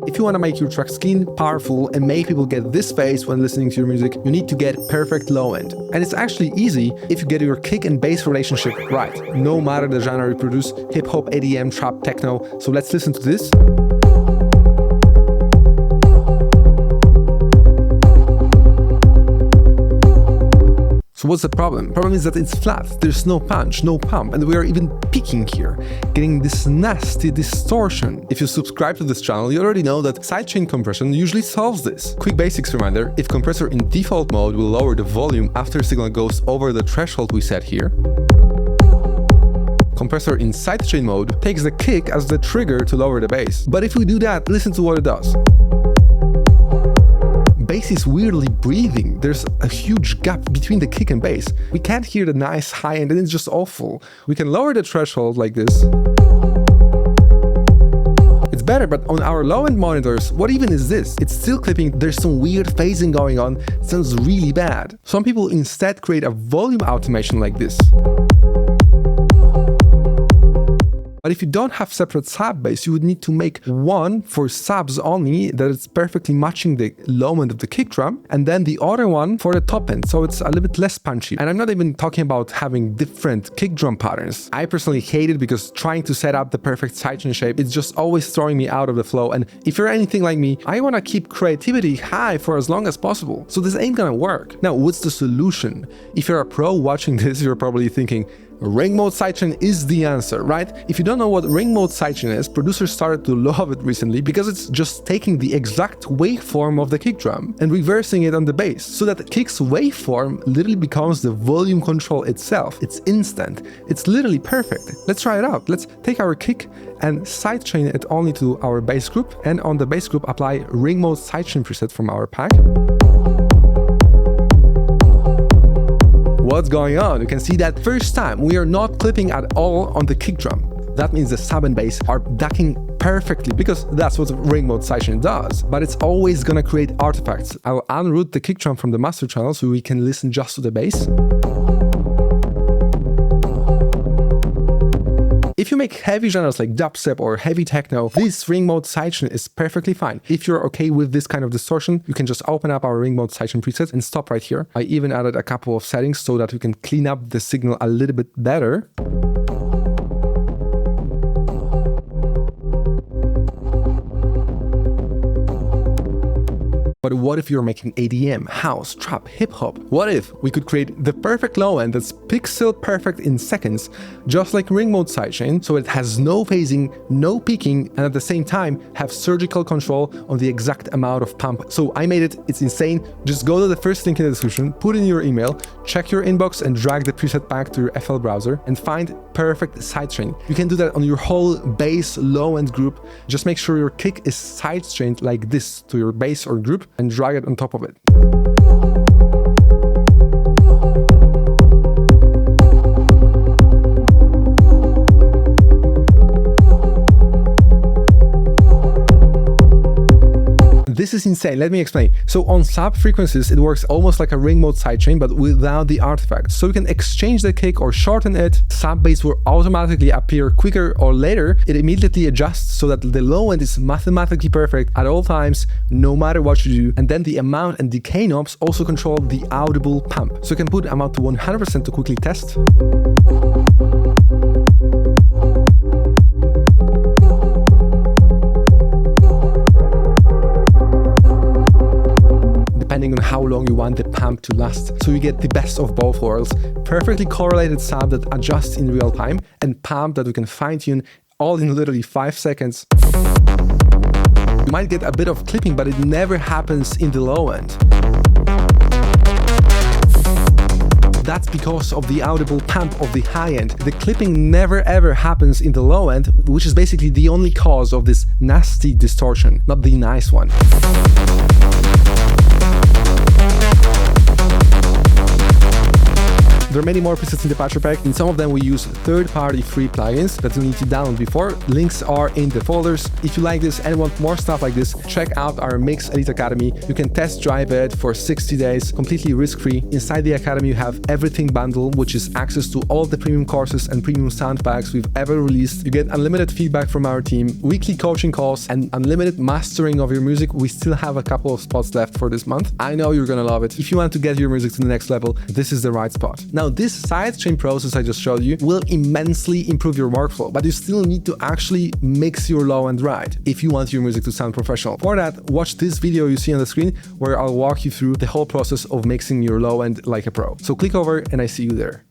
If you want to make your tracks clean, powerful, and make people get this face when listening to your music, you need to get perfect low end. And it's actually easy if you get your kick and bass relationship right, no matter the genre you produce, hip hop, EDM, trap, techno. So let's listen to this. So what's the problem? Problem is that it's flat, there's no punch, no pump, and we are even peaking here, getting this nasty distortion. If you subscribe to this channel, you already know that sidechain compression usually solves this. Quick basics reminder, if compressor in default mode will lower the volume after signal goes over the threshold we set here, compressor in sidechain mode takes the kick as the trigger to lower the bass. But if we do that, listen to what it does. Bass is weirdly breathing. There's a huge gap between the kick and bass. We can't hear the nice high end and it's just awful. We can lower the threshold like this. It's better, but on our low-end monitors, what even is this? It's still clipping, there's some weird phasing going on. It sounds really bad. Some people instead create a volume automation like this. But if you don't have separate sub bass, you would need to make one for subs only that is perfectly matching the low end of the kick drum, and then the other one for the top end, so it's a little bit less punchy. And I'm not even talking about having different kick drum patterns. I personally hate it because trying to set up the perfect sidechain shape, it's just always throwing me out of the flow. And if you're anything like me, I want to keep creativity high for as long as possible. So this ain't gonna work. Now, what's the solution? If you're a pro watching this, you're probably thinking, ring mode sidechain is the answer, right? If you don't know what ring mode sidechain is, producers started to love it recently because it's just taking the exact waveform of the kick drum and reversing it on the bass, so that the kick's waveform literally becomes the volume control itself. It's instant. It's literally perfect. Let's try it out. Let's take our kick and sidechain it only to our bass group, and on the bass group apply ring mode sidechain preset from our pack. What's going on? You can see that first time we are not clipping at all on the kick drum. That means the sub and bass are ducking perfectly because that's what ring mode sidechain does. But it's always gonna create artifacts. I'll unroute the kick drum from the master channel so we can listen just to the bass. If you make heavy genres like dubstep or heavy techno, this ring mode sidechain is perfectly fine. If you're okay with this kind of distortion, you can just open up our ring mode sidechain preset and stop right here. I even added a couple of settings so that we can clean up the signal a little bit better. But what if you're making EDM, house, trap, hip-hop? What if we could create the perfect low end that's pixel perfect in seconds, just like ring mode sidechain, so it has no phasing, no peaking, and at the same time have surgical control on the exact amount of pump. So I made it, it's insane. Just go to the first link in the description, put in your email, check your inbox and drag the preset back to your FL browser and find perfect sidechain. You can do that on your whole bass low end group. Just make sure your kick is sidechained like this to your bass or group and drag it on top of it. This is insane, let me explain. So on sub frequencies, it works almost like a ring mode sidechain, but without the artifact. So you can exchange the kick or shorten it. Sub bass will automatically appear quicker or later. It immediately adjusts so that the low end is mathematically perfect at all times, no matter what you do. And then the amount and decay knobs also control the audible pump. So you can put amount to 100% to quickly test. Depending on how long you want the pump to last. So you get the best of both worlds, perfectly correlated sub that adjusts in real time and pump that we can fine tune all in literally 5 seconds. You might get a bit of clipping, but it never happens in the low end. That's because of the audible pump of the high end. The clipping never ever happens in the low end, which is basically the only cause of this nasty distortion, not the nice one. There are many more presets in the patcher pack. In some of them we use third-party free plugins that you need to download before. Links are in the folders. If you like this and want more stuff like this, check out our Mix Elite Academy. You can test drive it for 60 days, completely risk-free. Inside the Academy, you have everything bundle, which is access to all the premium courses and premium sound packs we've ever released. You get unlimited feedback from our team, weekly coaching calls, and unlimited mastering of your music. We still have a couple of spots left for this month. I know you're gonna love it. If you want to get your music to the next level, this is the right spot. Now, this sidechain process I just showed you will immensely improve your workflow, but you still need to actually mix your low end right if you want your music to sound professional. For that, watch this video you see on the screen where I'll walk you through the whole process of mixing your low end like a pro. So click over and I see you there.